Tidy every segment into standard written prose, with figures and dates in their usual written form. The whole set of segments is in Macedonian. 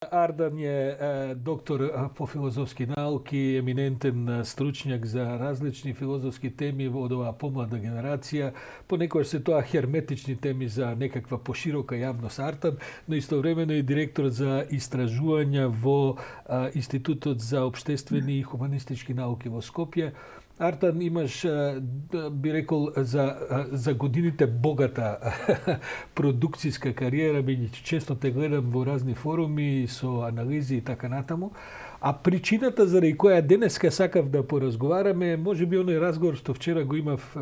Ardan je doktor po filozofski nauki, eminenten stručnjak za različni filozofski temi od ova pomlada generacija. Ponekad se to hermetični temi za nekakva poširoka javnost Artan, no istovremeno je direktor za istraživanja vo Institutu za obštestveni i humanistički nauke vo Skopje. Artan, imaš, bi rekao, za godiните bogata produkcijska karijera. Često te gledam v razni forumi, so analizi i така натаму. A причината заради која денеска сакав да поразговараме, може би оној разговор што вчера го имав,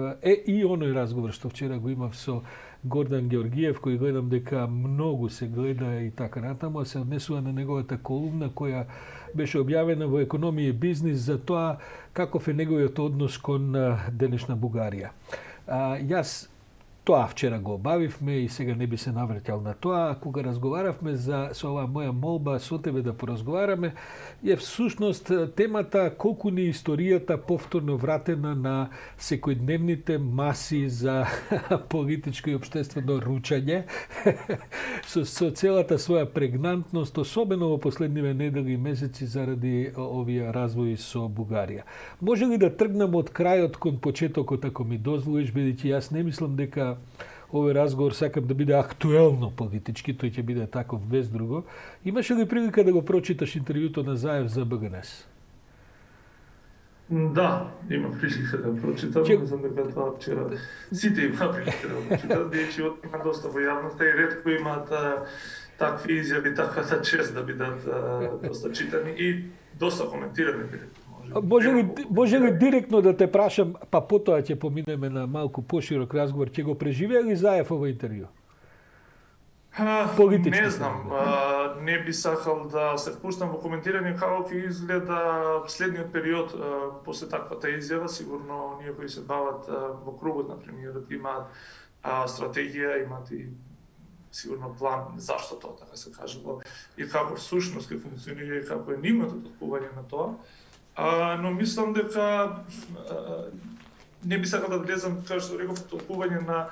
и оној разговор што вчера го имав со Гордан Георгиев, кој гледам дека многу се гледа и така натаму, а се однесува на неговата колумна која беше објавена во Економија и бизнис за тоа каков е неговиот однос кон денешна Бугарија. Јас тоа вчера го обавивме и сега не би се навртял на тоа. Кога разговаравме со оваа моја молба со тебе да поразговараме, е всушност темата колку ни историјата повторно вратена на секојдневните маси за политичко и обштествено ручање со целата своја прегнантност, особено во последниве недели и месеци заради овие развои со Бугарија. Може ли да тргнам од крајот кон почетокот, ако ми дозволиш, бидејќи јас не мислам дека овој разговор сакам да биде актуелно политички, тој ќе биде таков без друго. Имаше ли прилика да го прочиташ интервјуто на Заев за БГНС? Да, има прилика да прочитам. Мислам дека тоа вчера сите има прилика да го прочитат, бидејќи има доста во јавноста и ретко имаат такви изјави, таквата чест да бидат доста читани и доста коментирани. Може ли директно да те прашам, па потоа ќе поминеме на малку поширок разговор, ќе го преживее ли Заев ова интервју? Не знам, не би сакал да се впуштам во коментирање како ќе изгледа следниот период после таквата изјава. Сигурно оние кои се бават во кругот на премиерот имаат стратегија, имаат и сигурно план зашто тоа, така се кажува, и како всушност ќе функционира и како е нивното толкување на тоа. Но мислам дека не би сакал да влезам, како што реков, толкување на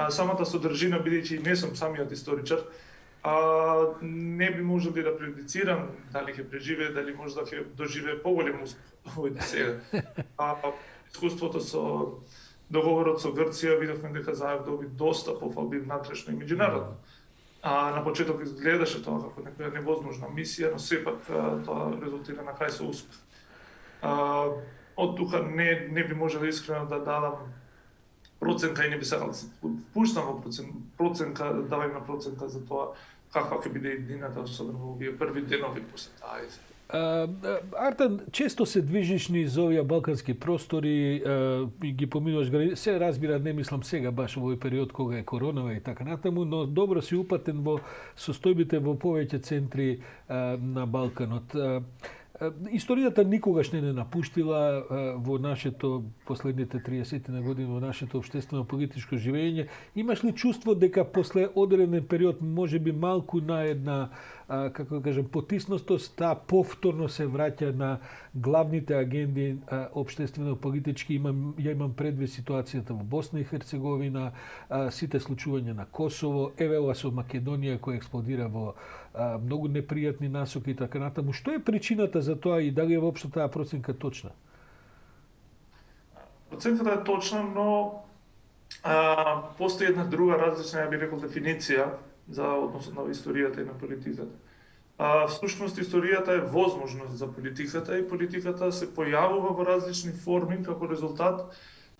самата содржина, бидејќи не сум самиот историчар. Не би можел да предицирам дали ќе преживее, дали може да ќе доживее поголем успех од сега. Искуството со договорот со Грција, видовме дека Заев доби доста пофалби внатрешно и меѓународно. На почеток изгледаше тоа како некоја невозможна мисија, но сепак тоа резултира на крај со успех. Од тука не би можел искрено да дадам проценка и не би сакал да се пуштам во проценка, да давам на проценка за тоа каква ќе биде едината, особено во овие први денови после таа изјава. Артан, често се движиш низ овие балкански простори и ги поминуваш граници. Се разбира, не мислам сега баш во овој период кога е коронава и така натаму, но добро си упатен во состојбите во повеќе центри на Балканот. Историјата никогаш не напуштила во нашето последните 30 на години во нашето општествено политичко живење. Имаш ли чувство дека после одреден период можеби малку на една, како да кажем, потисностост, таа повторно се враќа на главните агенди општествено политички? Ја имам предвид ситуацијата во Босна и Херцеговина, сите случувања на Косово, евела со Македонија која експлодира во многу непријатни насоки и така натаму. Што е причината за тоа и дали е воопшто таа проценка точна? Проценката е точна, но постои една друга различна, ја би рекол, дефиниција за односот на историјата и на политиката. Всушност историјата е возможност за политиката и политиката се појавува во различни форми како резултат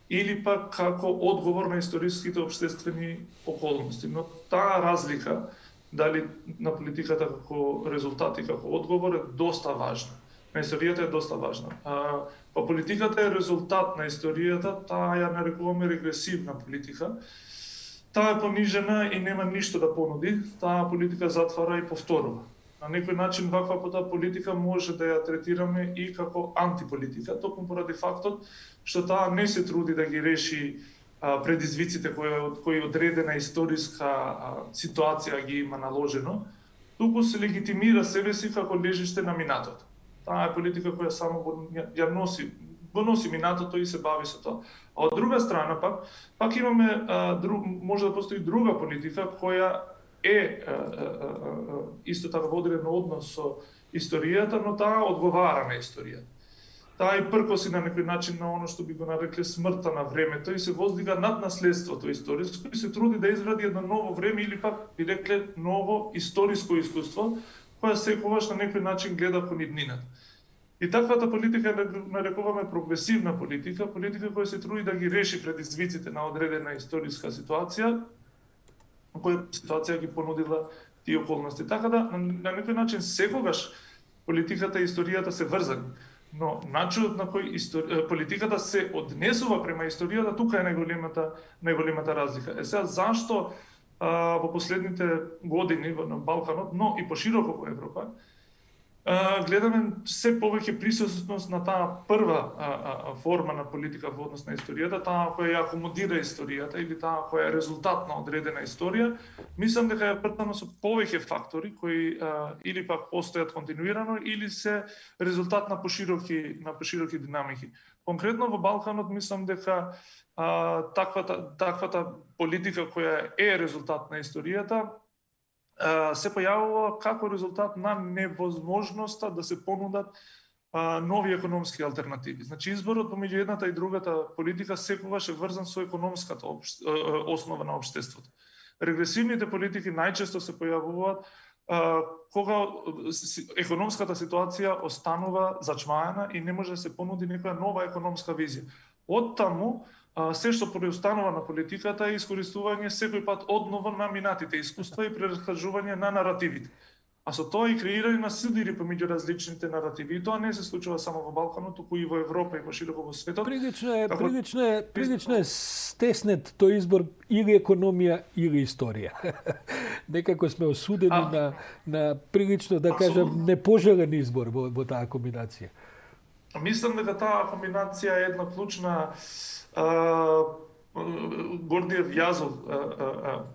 или пак како одговор на историските општествени околности. Но таа разлика дали на политиката како резултат и како одговор е доста важна. На историјата е доста важна. Па политиката е резултат на историјата, таа ја нарекуваме регресивна политика. Таа е понижена и нема ништо да понуди, таа политика затвара и повторува. На некој начин ваква политика може да ја третираме и како антиполитика, токму поради фактот што таа не се труди да ги реши предизвиците кои одредена историска ситуација ги има наложено, туку се легитимира себе си како лежиште на минатото. Таа е политика која само ја носи минатото и се бави со тоа. А од друга страна пак имаме може да постои друга политика која исто така во одреден однос со историјата, но таа одговара на историјата. Таа и пркоси на некој начин на оно што би го нарекле смртта на времето и се воздига над наследството историско и се труди да изгради едно ново време или пак би рекле ново историско искуство, која секогаш на некој начин гледа кон иднината. И таквата политика нарекуваме прогресивна политика, политика која се труди да ги реши предизвиците на одредена историска ситуација, која ситуација ги понудила тие околности. Така да, на некој начин секогаш политиката и историјата се врзани, но начинот на кој политиката се однесува према историјата, тука е најголемата разлика. Сега, зашто во последните години на Балканот, но и пошироко во Европа, гледаме се повеќе присуственост на таа прва форма на политика во однос на историјата, таа која ја акомодира историјата или таа која е резултат на одредена историја. Мислам дека е вртано со повеќе фактори кои или пак постојат континуирано или се резултат на пошироки динамики. Конкретно во Балканот мислам дека таквата политика која е резултат на историјата се појавува како резултат на невозможноста да се понудат нови економски алтернативи. Значи, изборот помеѓу едната и другата политика секогаш е врзан со економската основа на општеството. Регресивните политики најчесто се појавуваат кога економската ситуација останува зачмаена и не може да се понуди некоја нова економска визија. Оттаму, се што преостанува на политиката е искористување секој пат одново на минатите искуства и прераскажување на наративите. А со тоа и креирање на судири помеѓу различните наративи. И тоа не се случува само во Балканот, туку и во Европа и во широко во светот. Прилично е стеснет тој избор или економија или историја. Некако сме осудени на прилично, да кажам, непожелен избор во таа комбинација. Мислам дека таа комбинација е една клучна Гордиев јазов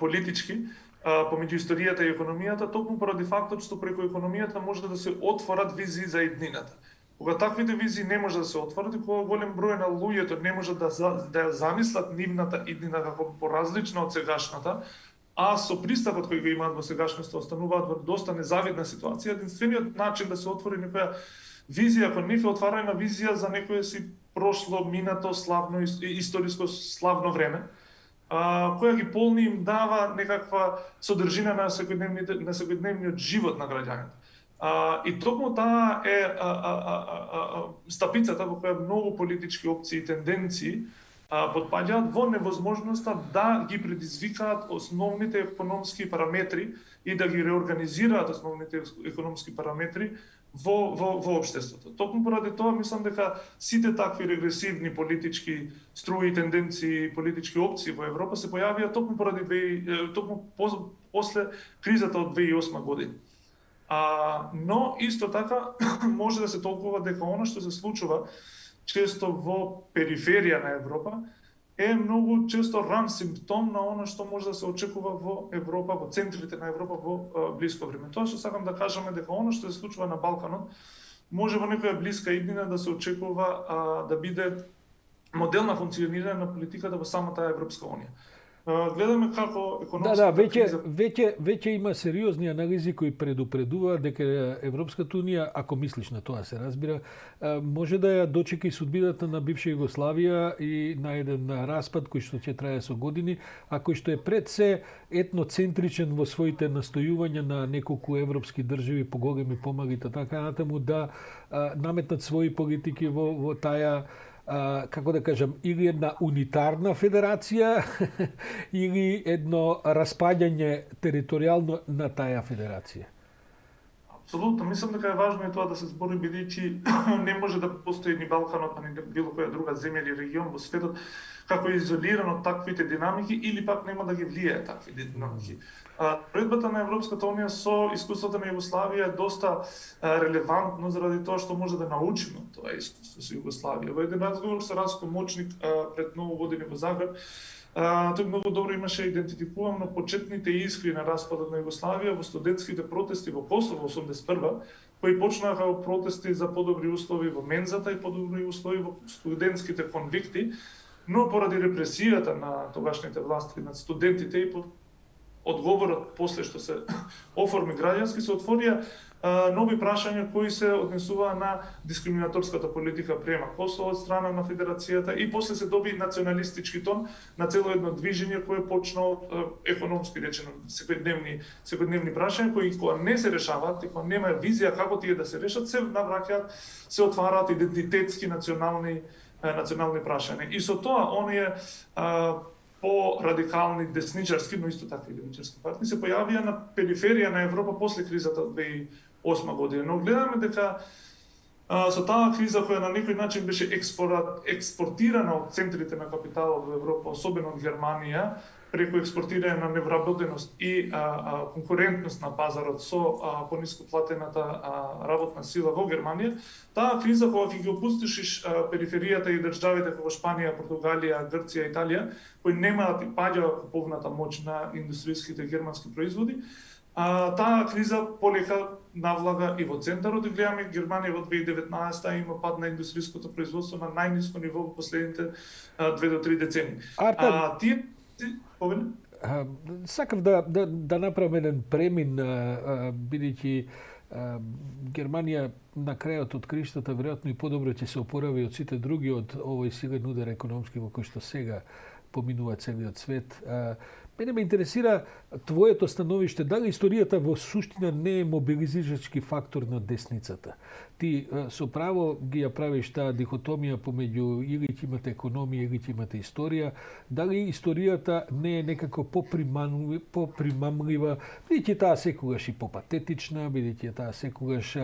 политички помеѓу историјата и економијата, токму поради фактот што преку економијата може да се отворат визии за иднината. Кога таквите визии не може да се отворат и кога голем број на луѓето не може да замислат нивната иднина како поразлична од сегашната, а со пристапот кој го имаат во сегашноста остануваат во доста незавидна ситуација, единствениот начин да се отвори некоја визија кон нив е отварање на визија за некое си прошло, минато, славно, историско славно време, која ги полни им дава некаква содржина на секојдневниот живот на граѓаните. И токму таа е стапицата во која многу политички опции и тенденции потпаѓаат во невозможноста да ги предизвикаат основните економски параметри и да ги реорганизираат основните економски параметри во општеството. Токму поради тоа мислам дека сите такви регресивни политички струи, тенденции, политички опции во Европа се појавија токму после кризата од 2008 година. Но исто така може да се толкува дека она што се случува често во периферија на Европа е многу често ран симптом на она што може да се очекува во Европа, во центрите на Европа во блиско време. Тоа што сакам да кажеме дека она што се случува на Балканот може во некоја блиска иднина да се очекува да биде модел на функционирање на политиката во самата Европска унија. Гледаме како економската криза... веќе има сериозни анализи кои предупредуваат дека Европската унија, ако мислиш на тоа се разбира, може да ја дочека и судбината на бивша Југославија и на еден распад кој што ќе трае со години, а кој што е пред се етноцентричен во своите настојувања на неколку европски држави, поголеми, помали и така натаму, да наметнат своји политики во таа како да кажам, или една унитарна федерација или едно распаѓање територијално на таа федерација. Апсолутно, мислам дека е важно и тоа да се збори, бидејќи не може да постои ни Балканот, ни било која друга земја или регион во светот како изолиран од таквите динамики или пак нема да ги влијае такви динамики. Предбата на Европската унија со искуството на Југославија е доста релевантно заради тоа што може да научиме тоа искуство со Југославија. Во еден разговор со Раско Мочник пред многу години во Загреб, тој многу добро имаше идентификувано почетните искри на распадот на Југославија во студентските протести во Косово 81 кои почнаа како протести за подобри услови во мензата и подобри услови во студентските конвикти, но поради репресијата на тогашните власти над студентите и одговорот после што се оформи граѓански се отворија нови прашања кои се однесуваа на дискриминаторската политика према Косово од страна на Федерацијата и после се доби националистички тон на цело едно движење кое почна од економски речено секојдневни прашања кои кога не се решаваат и кога нема визија како тие да се решат, се навраќаат, се отвараат идентитетски национални прашања. И со тоа оние по-радикални десничарски, но исто така и левичарски партии се појавија на периферија на Европа после кризата од 2008 година. Но гледаме дека со таа криза која на некој начин беше експортирана од центрите на капиталот во Европа, особено од Германија, преку експортирање на невработеност и конкурентност на пазарот со пониско платената работна сила во Германија, таа криза кога ќе ги опустошиш периферијата и државите како Шпанија, Португалија, Грција, Италија, кои немаат и паѓа куповната моќ на индустријските германски производи, таа криза полека навлага и во центарот и гледаме Германија во 2019 има пад на индустријското производство на најниско ниво во последните 2 до 3 децении. Сакав да направам еден премин, бидејќи Германија на крајот од криштата веројатно и подобро ќе се опорави од сите други од овој силен удар економски во кој што сега поминува целиот свет. Мене ме интересира твоето становиште, дали историјата во суштина не е мобилизирачки фактор на десницата? Ти со право ги ја правиш таа дихотомија помеѓу или ќе имате економија или ќе имате историја, дали историјата не е некако попримамлива, бидејќи таа секогаш и попатетична, бидејќи таа секогаш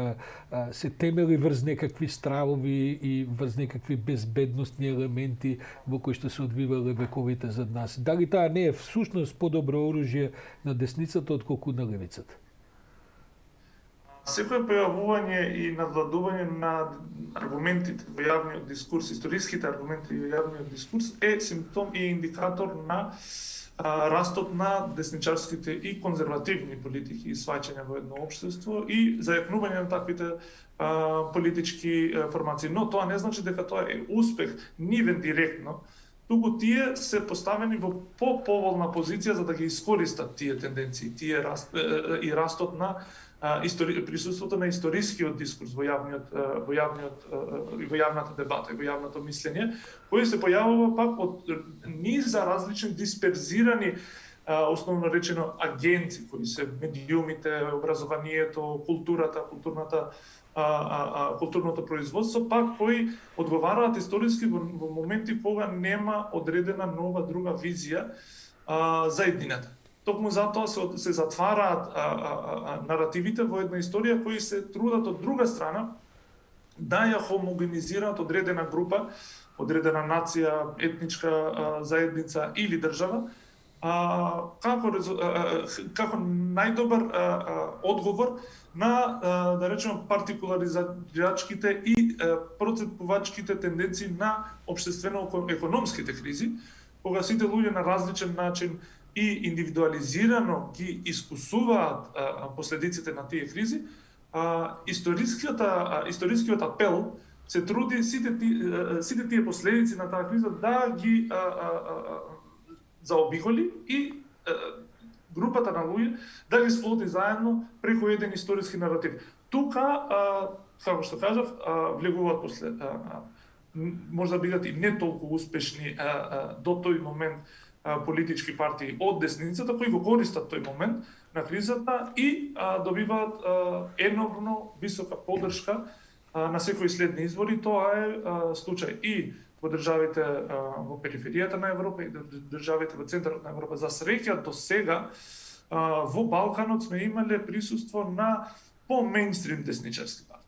се темели врз некакви стравови и врз некакви безбедностни елементи во кои што се одвивале вековите зад нас. Дали таа не е всушност подобро оружје на десницата отколку на левицата? Секој појавување и надвладување на аргументите во јавниот дискурс, историските аргументи во јавниот дискурс е симптом и индикатор на растот на десничарските и конзервативни политики и сваќања во едно општество и зајакнување на таквите политички формации. Но тоа не значи дека тоа е успех нивен директно, туку тие се поставени во поволна позиција за да ги искористат тие тенденции, и растот на присуството на историскиот дискурс во јавната дебата и во јавното мислење, кој се појавува пак од низа различни дисперзирани основно речено агенти, кои се медиумите, образованието, културното производство, пак кои одговараат историски во моменти кога нема одредена нова друга визија за едината. Токму затоа се затвараат наративите во една историја кои се трудат од друга страна да ја хомогенизираат одредена група, одредена нација, етничка заедница или држава, како најдобар одговор на, да речеме, партикуларизачките и процепувачките тенденции на општествено-економските кризи, кога сите луѓе на различен начин и индивидуализирано ги искусуваат последиците на тие кризи, историскиот апел се труди сите тие последици на таа криза да ги заобиколи и групата на луѓе да ги сплоти заедно преку еден историски наратив. Тука, како што кажав, влегуваат после можда бидат и не толку успешни до тој момент политички партии од десницата кои го користат тој момент на кризата и добиваат енормно висока поддршка на секои следни избори. Тоа е случај и во државите во периферијата на Европа и државите во центарот на Европа. За среќа до сега во Балканот сме имале присуство на по-мејнстрим десничарски партии.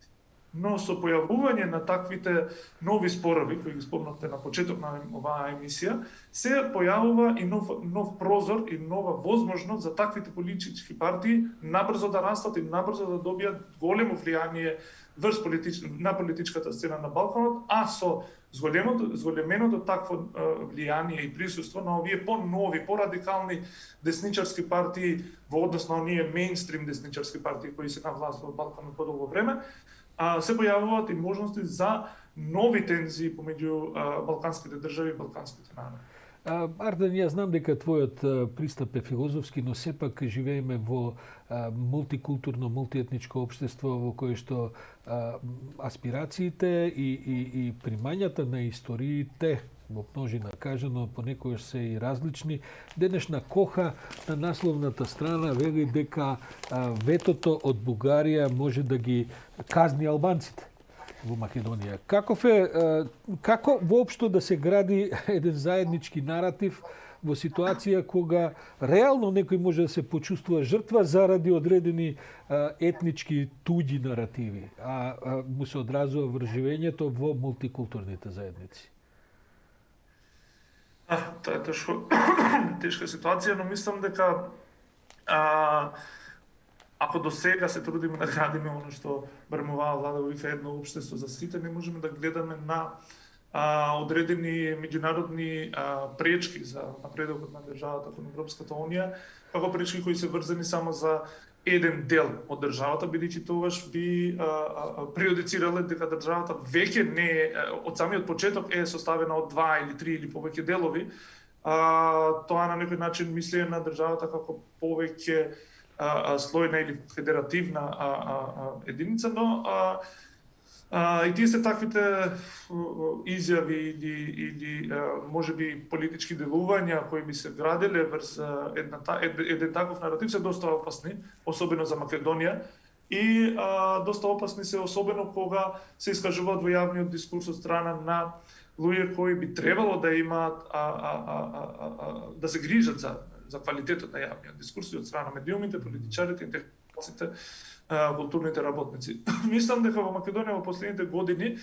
Но со појавување на таквите нови спорови, кои ги спомнавте на почеток на оваа емисија, се појавува и нов прозор и нова возможност за таквите политички партии набрзо да растат и набрзо да добијат големо влијание врз на политичката сцена на Балканот, а со зголеменото такво влијание и присуство на овие по-нови, по-радикални десничарски партии во однос на оние мејнстрим десничарски партии кои се на власт во Балканот подолго време, се појавуваат и можности за нови тензии помеѓу балканските држави и балканските народи. Арден, ја знам дека твојот пристап е филозофски, но сепак живееме во мултикултурно, мултиетничко општество во кое што аспирациите и примањата на историите, во множина кажано, понекогаш се и различни. Денешна Коха на насловната страна вели дека ветото од Бугарија може да ги казни албанците во Македонија. Како воопшто да се гради еден заеднички наратив во ситуација кога реално некој може да се почувствува жртва заради одредени етнички туѓи наративи, а му се одразува врз живењето во мултикултурните заедници? Тоа е тешка ситуација, но мислам дека ако до сега се трудиме да градиме оно што барем оваа влада го вика едно општество за сите, не можеме да гледаме на одредени меѓународни пречки за напредокот на државата кон Европската Унија, како пречки кои се врзани само за еден дел од државата, бидејќи тогаш би преюдицирале дека државата веќе не е, од самиот почеток е составена од 2 или 3 или повеќе делови. Тоа на некој начин мислење на државата како повеќе слојна или федеративна единица, но и тие се таквите изјави или можеби политички делувања кои би се граделе врз еден таков наратив се доста опасни, особено за Македонија, и доста опасни се особено кога се искажуваат во јавниот дискурс од страна на луѓе кои би требало да имаат да се грижат за квалитетот на јавниот дискурс и од страна на медиумите, политичарите, интелектуалците, културните работници. Мислам дека во Македонија во последните години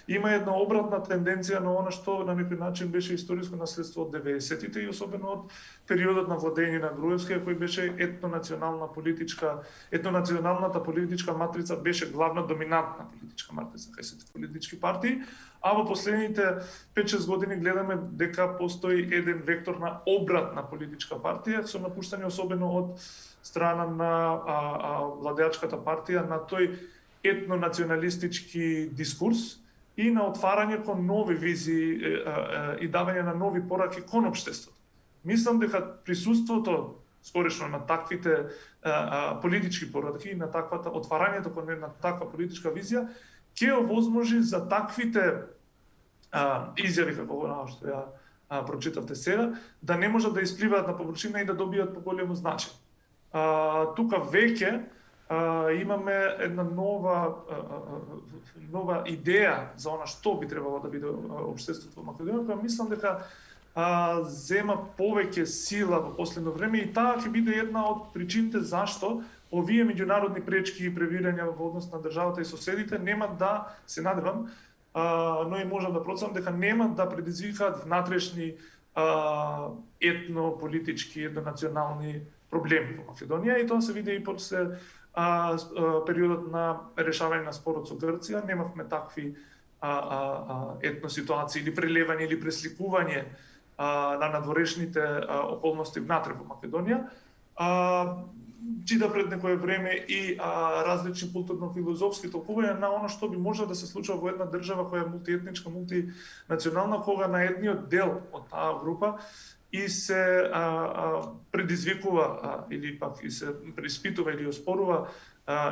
има една обратна тенденција на она што на некој начин беше историско наследство од 90-тите и особено од периодот на владење на Груевски, кој беше етнонационалната политичка матрица беше главна доминантна политичка матрица кај сите политички партии, а во последните 5-6 години гледаме дека постои еден вектор на обратна политичка партија со напуштање особено од страна на владеачката партија на тој етнонационалистички дискурс и на отварање кон нови визии и давање на нови пораки кон општеството. Мислам дека присуството скорешно на таквите политички пораки и на отварањето кон една таква политичка визија ќе овозможи за таквите изјави како она што ја прочитавте сега, да не можат да испливаат на површина и да добијат поголемо значење. Тука веќе имаме една нова идеја за она што би требало да биде општеството во Македонија, која мислам дека зема повеќе сила во последно време и таа ќе биде една од причините зашто овие меѓународни пречки и превирања во однос на државата и соседите нема да, се надевам, но и можам да проценам дека нема да предизвикаат внатрешни етно-политички, етнонационални проблеми во Македонија, и тоа се види и после периодот на решавање на спорот со Грција. Немавме такви етно ситуации или прелевање или пресликување на надворешните околности внатре во Македонија. Чита пред некое време и различни културно-филозофски толкувања на оно што би можело да се случува во една држава која е мултиетничка, мултинационална, кога на едниот дел од таа група и се предизвикува или пак и се преиспитува или оспорува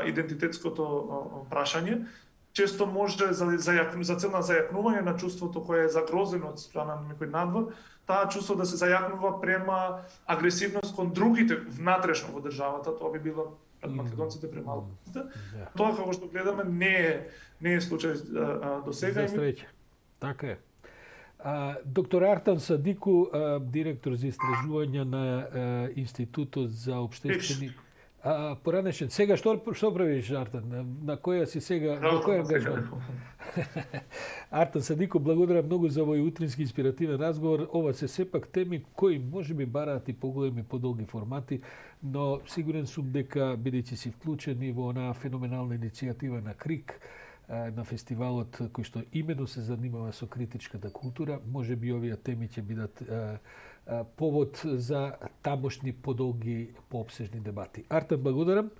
идентитетското прашање, често може за цел на зајакнување на чувството кое е загрозено од страна на некој надвор, таа чувство да се зајакнува према агресивност кон другите внатрешно во државата, тоа би било пред македонците према албанците. Тоа како што гледаме не е случај до сега. За среќа. Така е. Доктор Артан Садику, директор за истражувања на Институтот за општествени... Поранешен. Сега што правиш, Артан? На која си сега? На кој ангажмент? Артан Садику, благодарам многу за овој утрински инспиративен разговор. Ова се сепак теми кои можеби бараат и поголеми, подолги формати, но сигурен сум дека, бидејќи си вклучени во онаа феноменална иницијатива на КРИК, на фестивалот кој што имено се занимава со критичката култура, можеби овие теми ќе бидат повод за тамошни подолги, пообсежни дебати. Артем, благодарам.